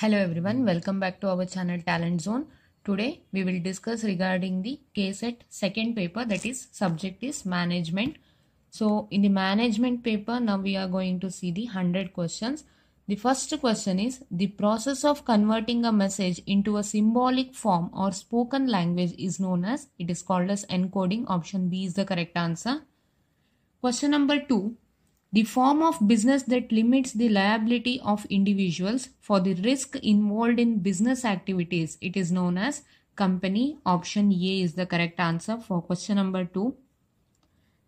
Hello everyone, welcome back to our channel Talent Zone. Today we will discuss regarding the KSET second paper, that is subject is management. So in the management paper now we are going to see the 100 questions. The first question is the process of converting a message into a symbolic form or spoken language is known as, it is called as encoding. Option B is the correct answer. Question number 2. The form of business that limits the liability of individuals for the risk involved in business activities, it is known as company. Option A is the correct answer for question number 2.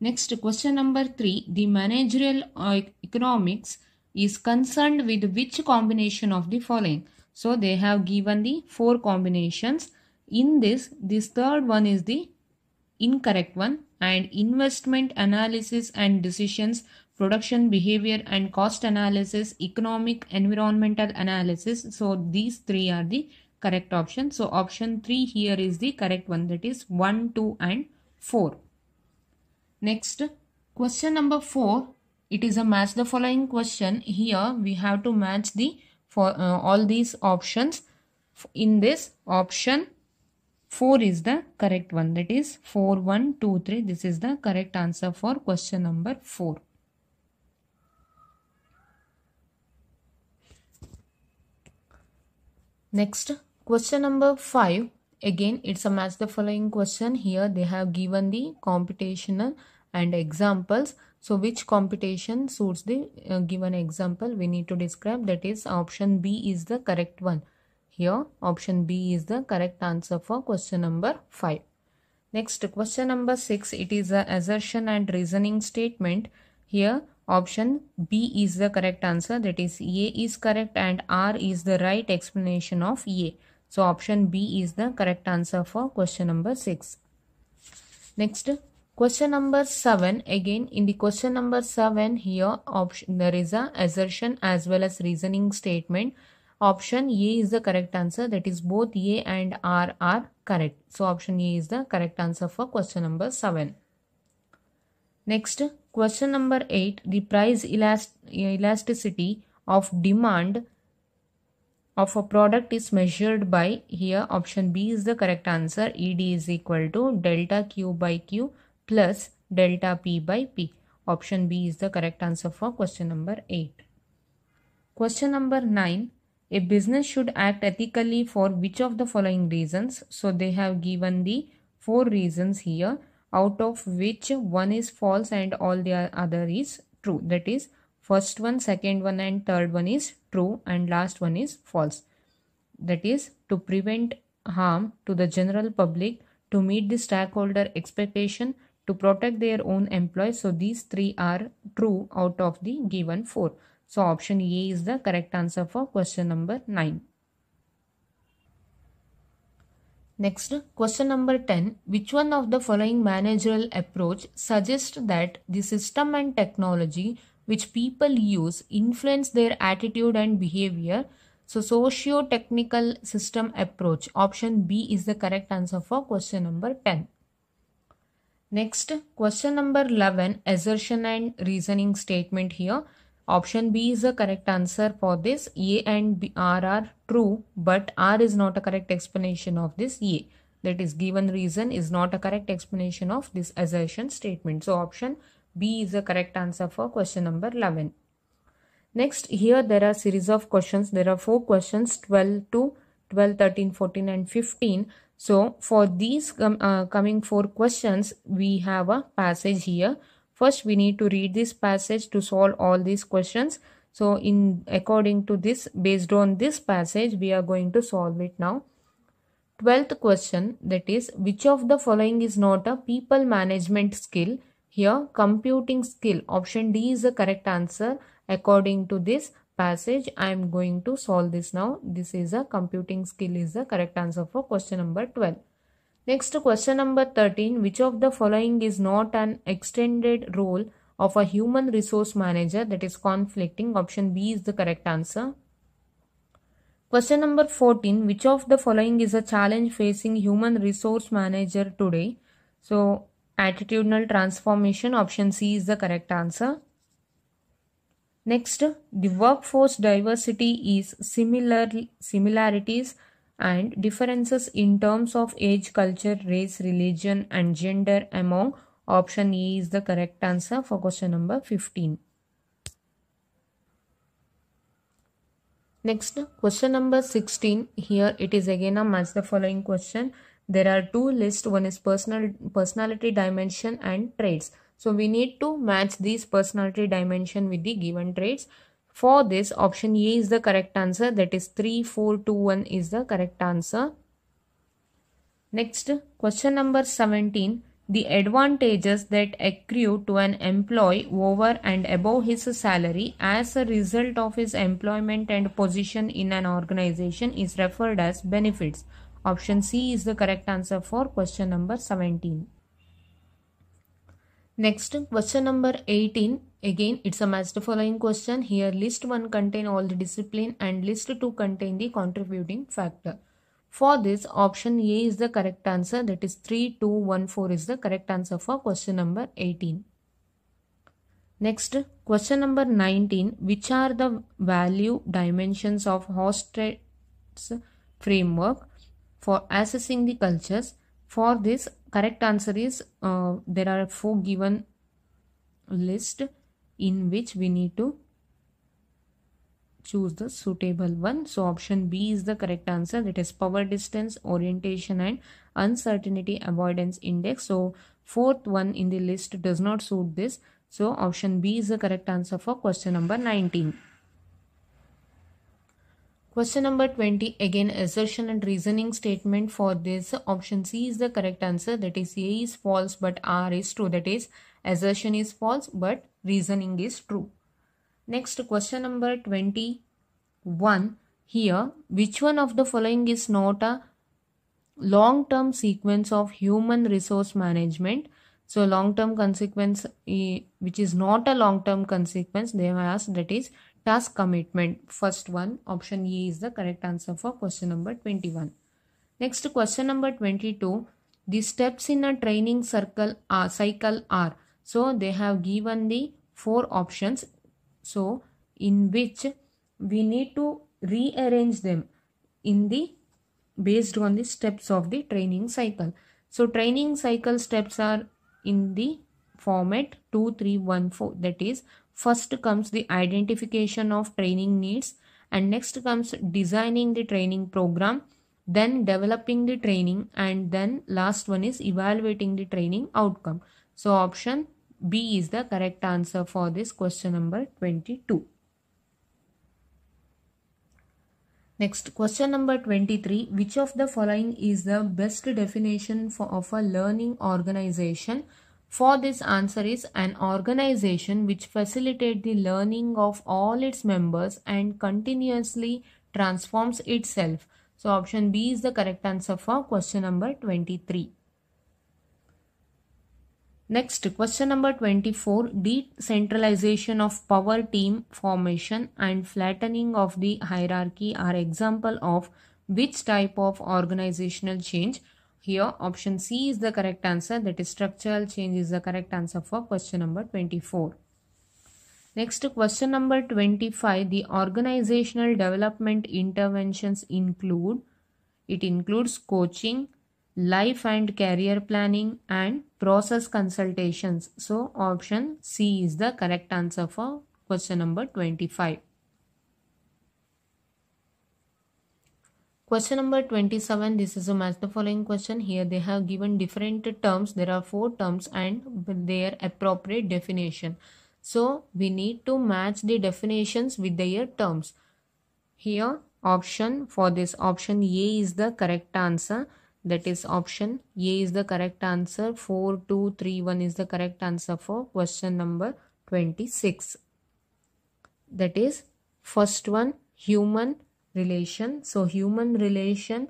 Next, question number 3. The managerial economics is concerned with which combination of the following? So they have given the 4 combinations. In this third one is the incorrect one, and investment analysis and decisions, production behavior and cost analysis, economic environmental analysis. So these 3 are the correct options. So option 3 here is the correct one, that is 1, 2 and 4. Next, question number 4. It is a match the following question. Here we have to match the all these options. In this, option 4 is the correct one, that is 4, 1, 2, 3. This is the correct answer for question number 4. Next, question number 5. Again, it's a match the following question. Here they have given the computational and examples. So which computation suits the given example we need to describe, that is option B is the correct one. Here option B is the correct answer for question number 5. Next, question number 6. It is an assertion and reasoning statement. Here option B is the correct answer, that is A is correct and R is the right explanation of A. So option B is the correct answer for question number 6. Next, question number 7. Again, in the question number 7, here there is a assertion as well as reasoning statement. Option A is the correct answer, that is both A and R are correct. So option A is the correct answer for question number 7. Next, question number 8. The price elasticity of demand of a product is measured by, here option B is the correct answer, ED is equal to delta Q by Q plus delta P by P. Option B is the correct answer for question number 8. Question number 9. A business should act ethically for which of the following reasons? So they have given the 4 reasons here, out of which one is false and all the other is true. That is, first one, second one and third one is true and last one is false. That is, to prevent harm to the general public, to meet the stakeholder expectation, to protect their own employees. So these 3 are true out of the given 4. So option A is the correct answer for question number 9. Next, question number 10. Which one of the following managerial approach suggests that the system and technology which people use influence their attitude and behavior? So socio-technical system approach. Option B is the correct answer for question number 10. Next, question number 11. Assertion and reasoning statement here. Option B is the correct answer for this. A and B, R are true, but R is not a correct explanation of this A. That is, given reason is not a correct explanation of this assertion statement. So option B is the correct answer for question number 11. Next, here there are series of questions. There are 4 questions, 12 to 12, 13, 14 and 15. So for these coming 4 questions, we have a passage here. First, we need to read this passage to solve all these questions. So according to this, based on this passage, we are going to solve it now. 12th question, that is, which of the following is not a people management skill? Here, computing skill. Option D is the correct answer. According to this passage, I am going to solve this now. This is a computing skill is the correct answer for question number 12. Next, question number 13. Which of the following is not an extended role of a human resource manager, that is conflicting? Option B is the correct answer. Question number 14. Which of the following is a challenge facing human resource manager today? So attitudinal transformation. Option C is the correct answer. Next, the workforce diversity is similarities and differences in terms of age, culture, race, religion, and gender among. Option A is the correct answer for question number 15. Next, question number 16. Here it is again a match the following question. There are two lists. One is personality dimension and traits. So we need to match these personality dimension with the given traits. For this, option A is the correct answer. That is 3, 4, 2, 1 is the correct answer. Next, question number 17. The advantages that accrue to an employee over and above his salary as a result of his employment and position in an organization is referred as benefits. Option C is the correct answer for question number 17. Next, question number 18. Again, it's a match the following question. Here, list 1 contain all the discipline and list 2 contain the contributing factor. For this, option A is the correct answer. That is 3, 2, 1, 4 is the correct answer for question number 18. Next, question number 19. Which are the value dimensions of Hofstede's framework for assessing the cultures? For this, correct answer is there are 4 given list in which we need to choose the suitable one. So option B is the correct answer. That is power distance, orientation, and uncertainty avoidance index. So fourth one in the list does not suit this. So option B is the correct answer for question number 19. Question number 20. Again, assertion and reasoning statement. For this, option C is the correct answer. That is A is false but R is true. That is assertion is false but reasoning is true. Next, question number 21. Here, which one of the following is not a long-term sequence of human resource management? So, long-term consequence, which is not a long-term consequence, they have asked, that is task commitment. First one, option E is the correct answer for question number 21. Next, question number 22. The steps in a training cycle are. So, they have given the 4 options. So, in which we need to rearrange them in the based on the steps of the training cycle. So, training cycle steps are in the format 2, 3, 1, 4. That is, first comes the identification of training needs, and next comes designing the training program, then developing the training, and then last one is evaluating the training outcome. So, option B is the correct answer for this question number 22. Next, question number 23. Which of the following is the best definition of a learning organization? For this, answer is an organization which facilitates the learning of all its members and continuously transforms itself. So, option B is the correct answer for question number 23. Next, question number 24. Decentralization of power, team formation, and flattening of the hierarchy are example of which type of organizational change? Here, option C is the correct answer. That is structural change is the correct answer for question number 24. Next, question number 25. The organizational development interventions includes coaching, life and career planning, and process consultations. So, option C is the correct answer for question number 25. Question number 27. This is a match the following question. Here they have given different terms. There are 4 terms and their appropriate definition. So, we need to match the definitions with their terms. Here, option for this, option A is the correct answer. That is option A is the correct answer. 4, 2, 3, 1 is the correct answer for question number 26. That is first one, human relation. So, human relation,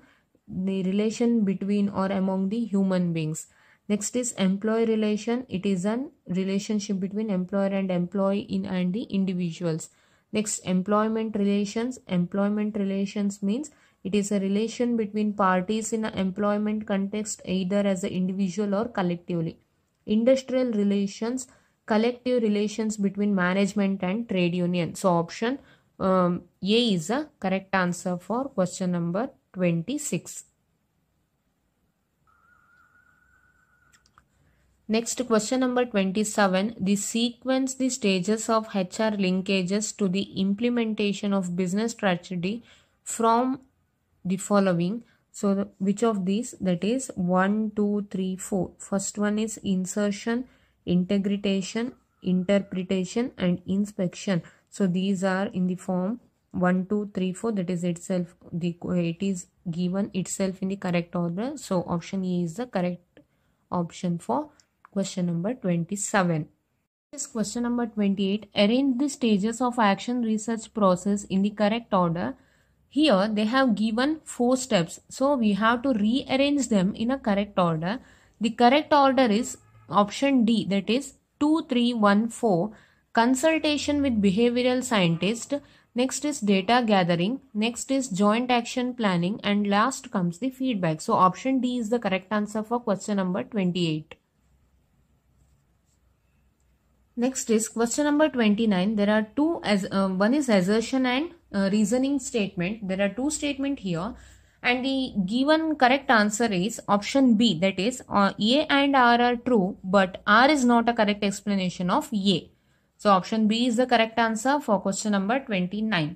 the relation between or among the human beings. Next is employee relation. It is a relationship between employer and employee and the individuals. Next, employment relations. Employment relations means it is a relation between parties in an employment context either as an individual or collectively. Industrial relations collective relations between management and trade union. So option A is the correct answer for question number 26. Next, question number 27. The sequence the stages of HR linkages to the implementation of business strategy from the following. So, which of these? That is 1, 2, 3, 4. First one is insertion, integration, interpretation, and inspection. So, these are in the form 1, 2, 3, 4. That is itself, it is given itself in the correct order. So, option E is the correct option for question number 27. This question number 28. Arrange the stages of action research process in the correct order. Here they have given 4 steps. So we have to rearrange them in a correct order. The correct order is option D, that is 2, 3, 1, 4. Consultation with behavioral scientist. Next is data gathering. Next is joint action planning. And last comes the feedback. So option D is the correct answer for question number 28. Next is question number 29. There are two, one is assertion and reasoning statement. There are 2 statements here, and the given correct answer is option B, that is A and R are true, but R is not a correct explanation of A. So option B is the correct answer for question number 29.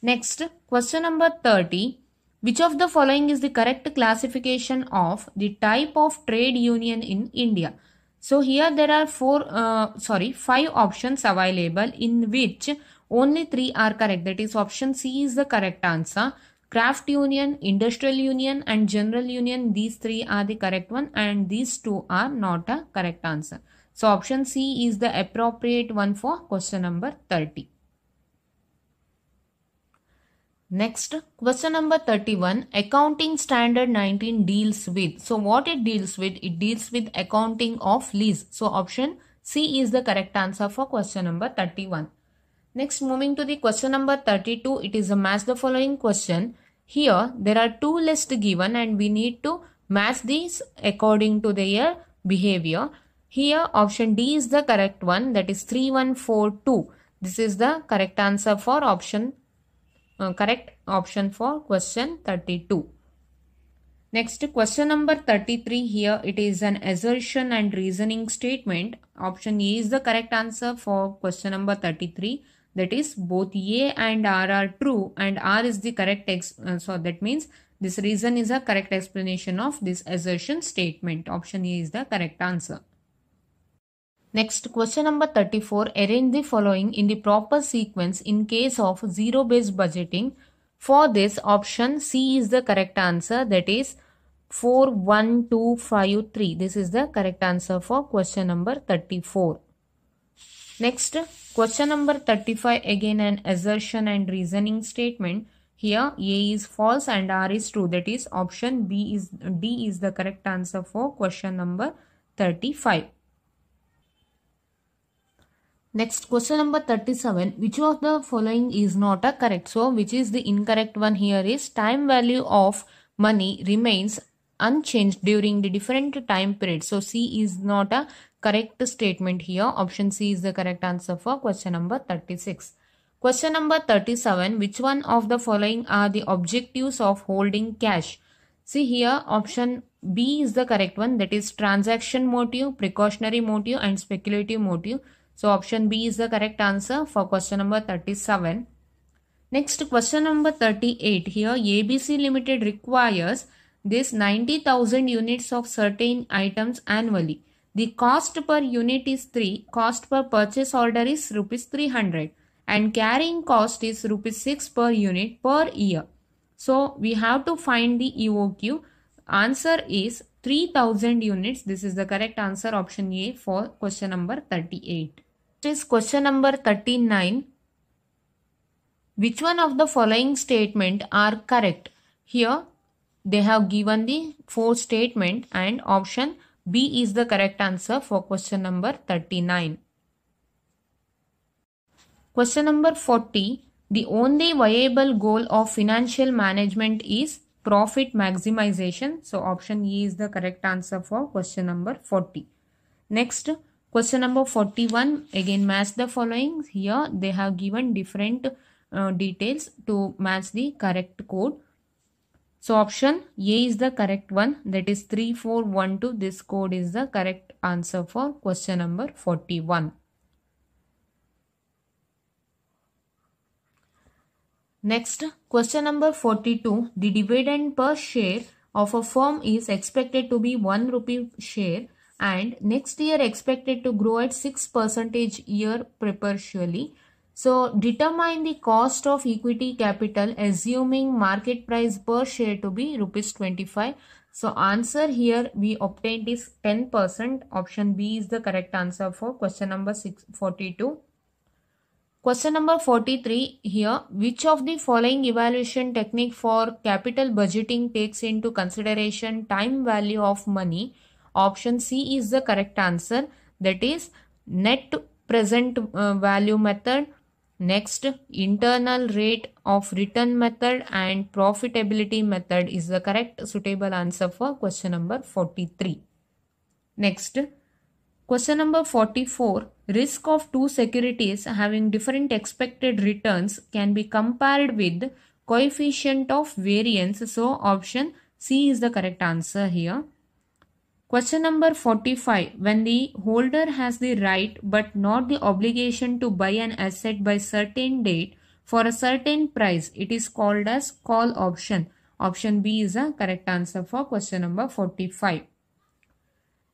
Next, question number 30. Which of the following is the correct classification of the type of trade union in India? So here there are 5 options available, in which only 3 are correct. That is option C is the correct answer. Craft union, industrial union, and general union, these 3 are the correct one, and these 2 are not a correct answer. So option C is the appropriate one for question number 30. Next, question number 31. Accounting Standard 19 deals with. So what it deals with? It deals with accounting of lease. So option C is the correct answer for question number 31. Next, moving to the question number 32. It is a match the following question. Here there are 2 lists given, and we need to match these according to their behavior. Here option D is the correct one, that is 3142. This is the correct answer for correct option for question 32. Next, question number 33. Here it is an assertion and reasoning statement. Option A is the correct answer for question number 33. That is both A and R are true, and R is the correct so that means this reason is a correct explanation of this assertion statement. Option A is the correct answer. Next, question number 34. Arrange the following in the proper sequence in case of zero-based budgeting. For this, option C is the correct answer, that is 4, 1, 2, 5, 3. This is the correct answer for question number 34. Next, question number 35. Again an assertion and reasoning statement. Here A is false and R is true. That is option D is the correct answer for question number 35. Next, question number 37. Which of the following is not a correct? So, which is the incorrect one here is time value of money remains unchanged during the different time periods. So, C is not a correct statement here. Option C is the correct answer for question number 36. Question number 37. Which one of the following are the objectives of holding cash? See here, option B is the correct one, that is transaction motive, precautionary motive, and speculative motive. So option B is the correct answer for question number 37. Next, question number 38. Here ABC Limited requires this 90,000 units of certain items annually. The cost per unit is 3. Cost per purchase order is rupees 300. And carrying cost is rupees 6 per unit per year. So we have to find the EOQ. Answer is 3000 units. This is the correct answer, option A for question number 38. This is question number 39. Which one of the following statement are correct? Here they have given the 4 statement, and option B is the correct answer for question number 39. Question number 40. The only viable goal of financial management is profit maximization. So option E is the correct answer for question number 40. Next, Question number 41, again match the following. Here they have given different details to match the correct code. So option A is the correct one, that is 3412. This code is the correct answer for question number 41. Next, question number 42. The dividend per share of a firm is expected to be 1 rupee share and next year expected to grow at 6% year perpetually. So, determine the cost of equity capital assuming market price per share to be rupees 25. So, answer here we obtained is 10%. Option B is the correct answer for question number 42. Question number 43 here. Which of the following evaluation technique for capital budgeting takes into consideration time value of money? Option C is the correct answer, that is net present value method. Next, internal rate of return method and profitability method is the correct suitable answer for question number 43. Next, question number 44. Risk of two securities having different expected returns can be compared with coefficient of variance. So, option C is the correct answer here. Question number 45. When the holder has the right but not the obligation to buy an asset by certain date for a certain price, it is called as call option. Option B is the correct answer for question number 45.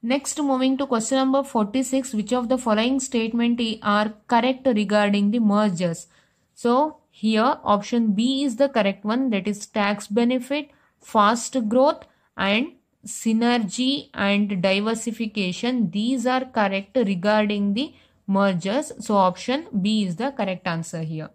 Next, moving to question number 46. Which of the following statement are correct regarding the mergers? So, here option B is the correct one, that is tax benefit, fast growth and synergy and diversification. These are correct regarding the mergers. So, option B is the correct answer here.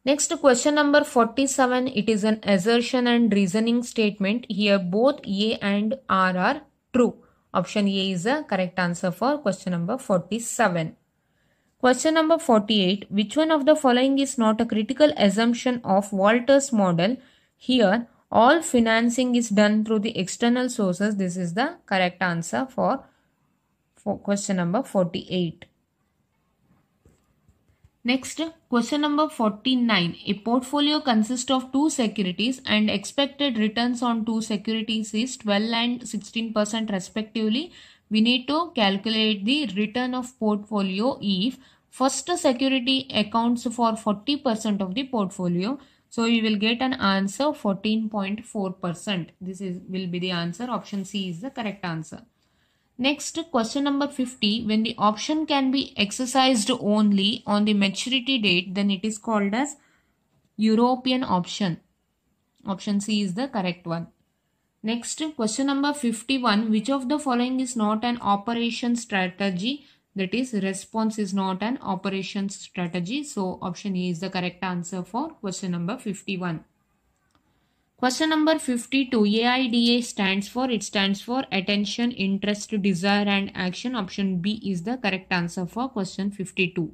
Next, question number 47. It is an assertion and reasoning statement. Here both A and R are true. Option A is the correct answer for question number 47. Question number 48. Which one of the following is not a critical assumption of Walter's model? Here, all financing is done through the external sources. This is the correct answer for question number 48. Next, question number 49. A portfolio consists of two securities and expected returns on two securities is 12 and 16% respectively. We need to calculate the return of portfolio if first security accounts for 40% of the portfolio. So, you will get an answer 14.4%. This will be the answer. Option C is the correct answer. Next, question number 50. When the option can be exercised only on the maturity date, then it is called as European option. Option C is the correct one. Next, question number 51. Which of the following is not an operation strategy? That is, response is not an operations strategy. So, option A is the correct answer for question number 51. Question number 52. AIDA stands for attention, interest, desire and action. Option B is the correct answer for question 52.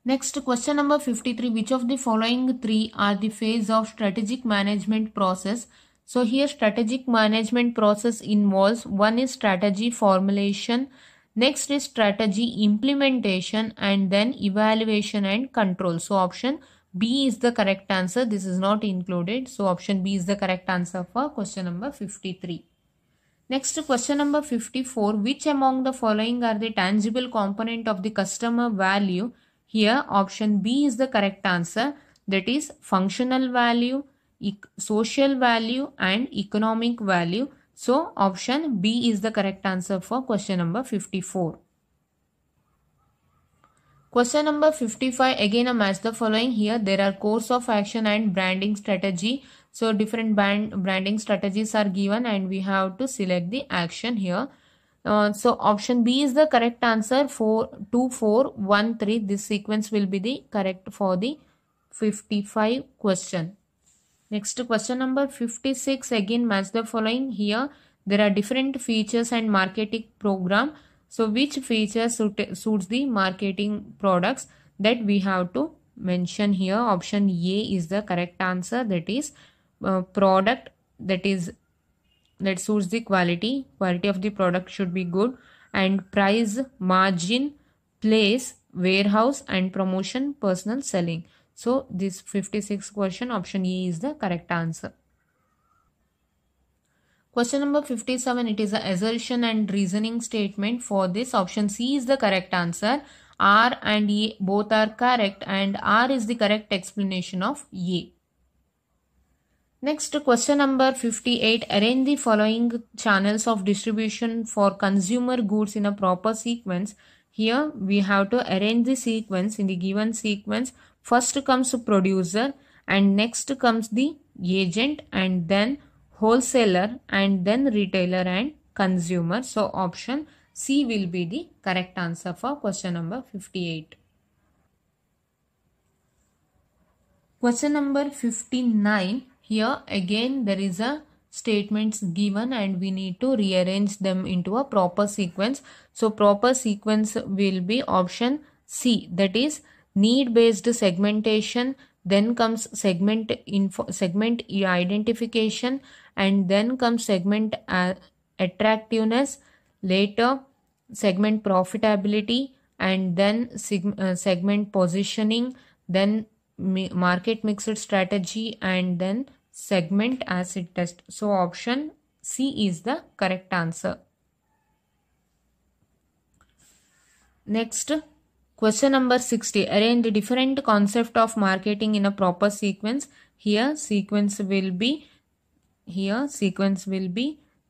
Next, question number 53. Which of the following three are the phase of strategic management process? So, here strategic management process involves, one is strategy formulation, next is strategy implementation and then evaluation and control. So, option B is the correct answer. This is not included. So, option B is the correct answer for question number 53. Next, question number 54. Which among the following are the tangible component of the customer value? Here, option B is the correct answer. That is functional value, social value and economic value. So, option B is the correct answer for question number 54. Question number 55. Again, a match the following. Here, there are course of action and branding strategy. So, different branding strategies are given and we have to select the action here. So, option B is the correct answer for 2, 4, 1, 3. This sequence will be the correct for the 55 question. Next, question number 56. Again, match the following. Here, there are different features and marketing program. So, which feature suits the marketing products, that we have to mention here. Option A is the correct answer. That is product, that is that suits the quality of the product should be good, and price, margin, place, warehouse, and promotion, personal selling. So this 56 question, option E is the correct answer. Question number 57, it is an assertion and reasoning statement. For this, option C is the correct answer. R and A both are correct, and R is the correct explanation of A. Next, question number 58, arrange the following channels of distribution for consumer goods in a proper sequence. Here we have to arrange the sequence in the given sequence. First comes producer, and next comes the agent, and then wholesaler, and then retailer and consumer. So option C will be the correct answer for question number 58. Question number 59. Here again there is a statements given and we need to rearrange them into a proper sequence. So proper sequence will be option C, that is need based segmentation, then comes segment identification, and then comes segment attractiveness, later segment profitability, and then segment positioning, then market mixed strategy, and then segment acid test. So option C is the correct answer. Next, question number 60, arrange the different concept of marketing in a proper sequence. Here sequence will be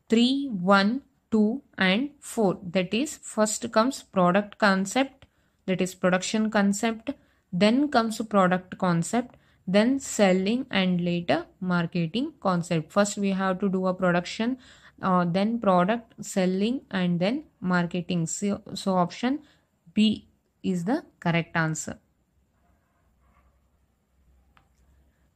3, 1, 2 and 4. That is, first comes product concept, that is production concept, then comes product concept, then selling, and later marketing concept. First we have to do a production, then product, selling, and then marketing. So option B is the correct answer.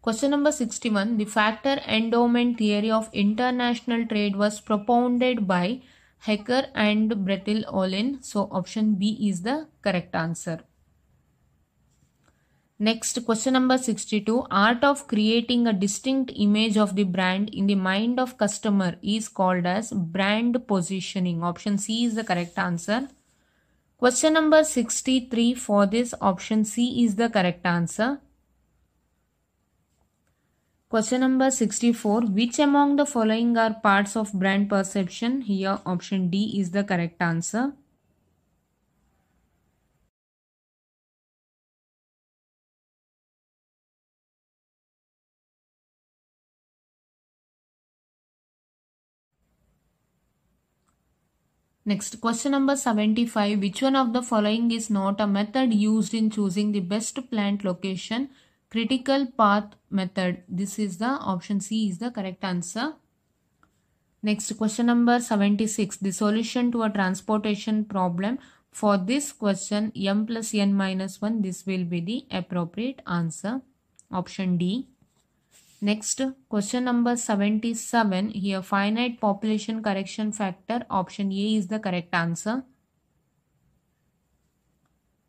Question number 61. The factor endowment theory of international trade was propounded by Hecker and Bertil-Ohlin. So option B is the correct answer. Next, question number 62. Art of creating a distinct image of the brand in the mind of customer is called as brand positioning. Option C is the correct answer. Question number 63. For this, option C is the correct answer. Question number 64. Which among the following are parts of brand perception? Here option D is the correct answer. Next, question number 75. Which one of the following is not a method used in choosing the best plant location? Critical path method. This is the option C is the correct answer. Next, question number 76. The solution to a transportation problem. For this question, m plus n minus 1. This will be the appropriate answer. Option D. Next, question number 77. Here, finite population correction factor. Option A is the correct answer.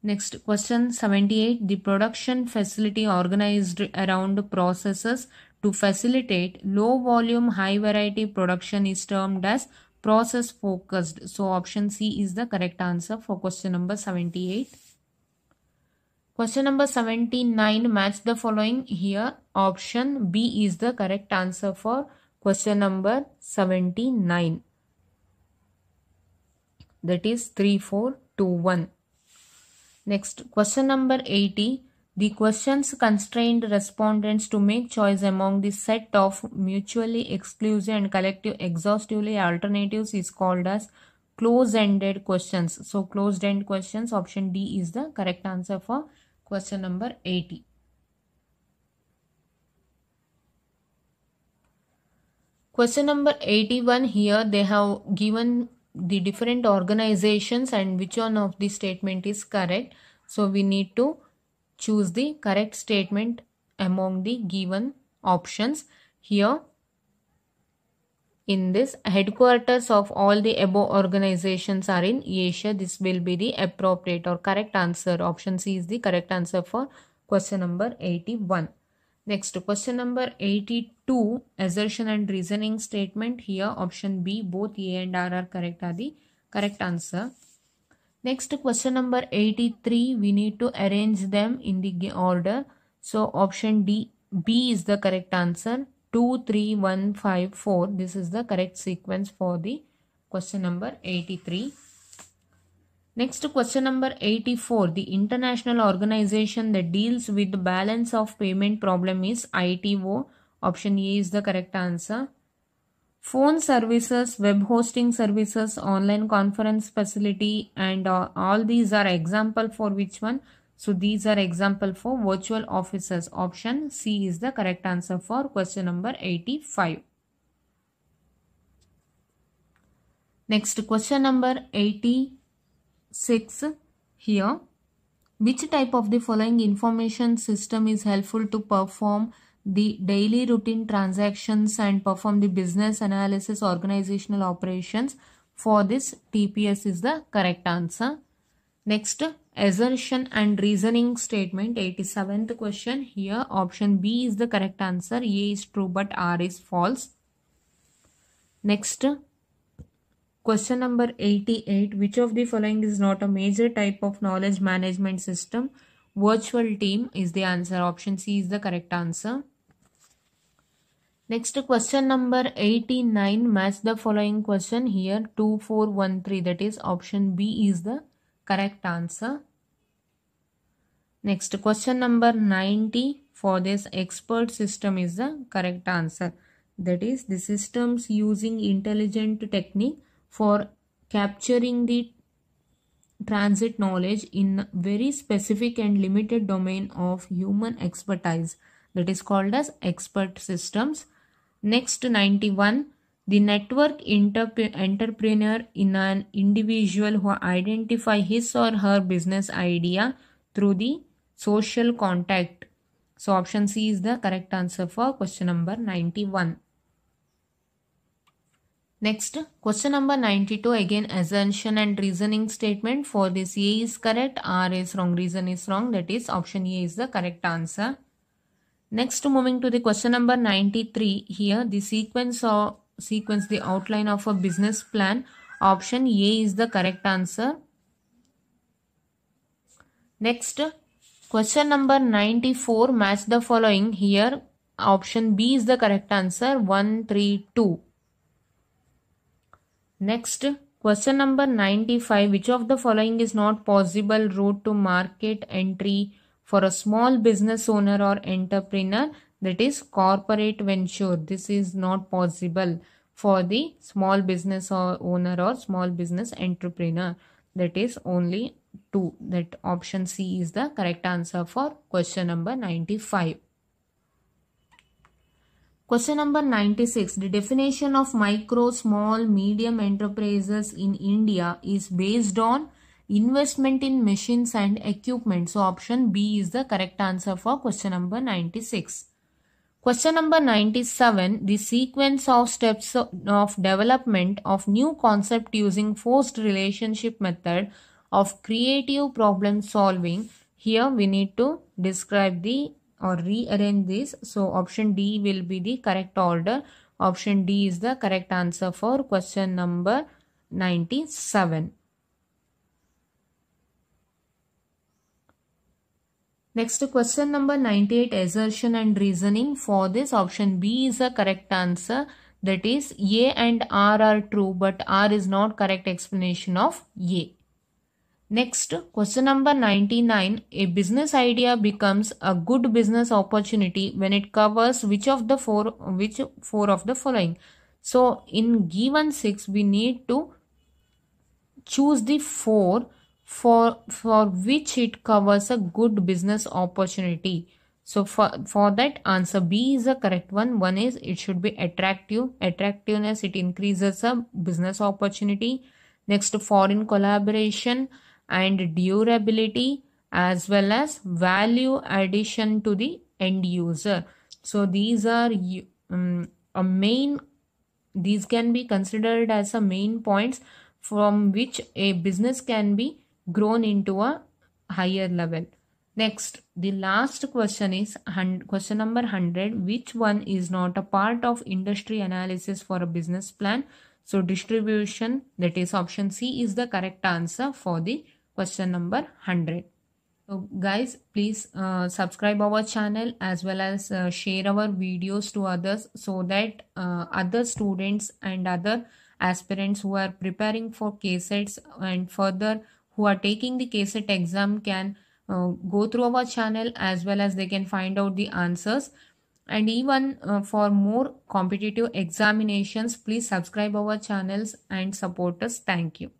Next, question 78. The production facility organized around processes to facilitate low volume, high variety production is termed as process focused. So, option C is the correct answer for question number 78. Question number 79. Match the following. Here option B is the correct answer for question number 79. That is 3, 4, 2, 1. Next, question number 80. The questions constrained respondents to make choice among the set of mutually exclusive and collective exhaustively alternatives is called as closed-ended questions. So closed-end questions, option D is the correct answer for question number 80. Question number 81. Here they have given the different organizations and which one of the statement is correct. So we need to choose the correct statement among the given options. Here in this, headquarters of all the above organizations are in Asia. This will be the appropriate or correct answer. Option C is the correct answer for question number 81. Next, question number 82, assertion and reasoning statement. Here, option B, both A and R are correct, are the correct answer. Next, question number 83, we need to arrange them in the order. So, option D, B is the correct answer. 2, 3, 1, 5, 4. This is the correct sequence for the question number 83. Next, question number 84. The international organization that deals with the balance of payment problem is ITO. Option A is the correct answer. Phone services, web hosting services, online conference facility, and all these are example for which one? So these are example for virtual offices. Option C is the correct answer for question number 85. Next, question number 86 here. Which type of the following information system is helpful to perform the daily routine transactions and perform the business analysis organizational operations? For this, TPS is the correct answer. Next, assertion and reasoning statement, 87th question. Here, option B is the correct answer. A is true but R is false. Next, question number 88. Which of the following is not a major type of knowledge management system? Virtual team is the answer. Option C is the correct answer. Next, question number 89. Match the following question. Here, 2, 4, 1, 3. That is option B is the correct answer. Next, question number 90. For this, expert system is the correct answer. That is the systems using intelligent technique for capturing the transit knowledge in very specific and limited domain of human expertise. That is called as expert systems. Next, 91. The network entrepreneur in an individual who identify his or her business idea through the social contact. So option C is the correct answer for question number 91. Next, question number 92. Again, assertion and reasoning statement. For this, A is correct, R is wrong, reason is wrong. That is option A is the correct answer. Next, moving to the question number 93. Here, the sequence, the outline of a business plan. Option A is the correct answer. Next, question number 94. Match the following. Here, option B is the correct answer. 1, 3, 2. Next, question number 95. Which of the following is not possible route to market entry for a small business owner or entrepreneur? That is corporate venture. This is not possible for the small business owner or small business entrepreneur. That is only 2. That option C is the correct answer for question number 95. Question number 96. The definition of micro, small, medium enterprises in India is based on investment in machines and equipment. So option B is the correct answer for question number 96. Question number 97. The sequence of steps of development of new concept using forced relationship method of creative problem solving. Here we need to describe the or rearrange this. So option D will be the correct order. Option D is the correct answer for question number 97. Next, question number 98, assertion and reasoning. For this, option B is the correct answer. That is, A and R are true, but R is not correct explanation of A. Next, question number 99. A business idea becomes a good business opportunity when it covers which four of the following. So, in given 6, we need to choose the 4 for which it covers a good business opportunity. So for that, answer B is the correct one. One is it should be attractive. Attractiveness, it increases a business opportunity. Next, foreign collaboration and durability, as well as value addition to the end user. So these are these can be considered as a main points from which a business can be grown into a higher level. Next, the last question is question number 100. Which one is not a part of industry analysis for a business plan? So distribution, that is option C, is the correct answer for the question number 100. So guys, please subscribe our channel as well as share our videos to others, so that other students and other aspirants who are preparing for KCETs and further who are taking the KCET exam can go through our channel, as well as they can find out the answers. And even for more competitive examinations, please subscribe our channels and support us. Thank you.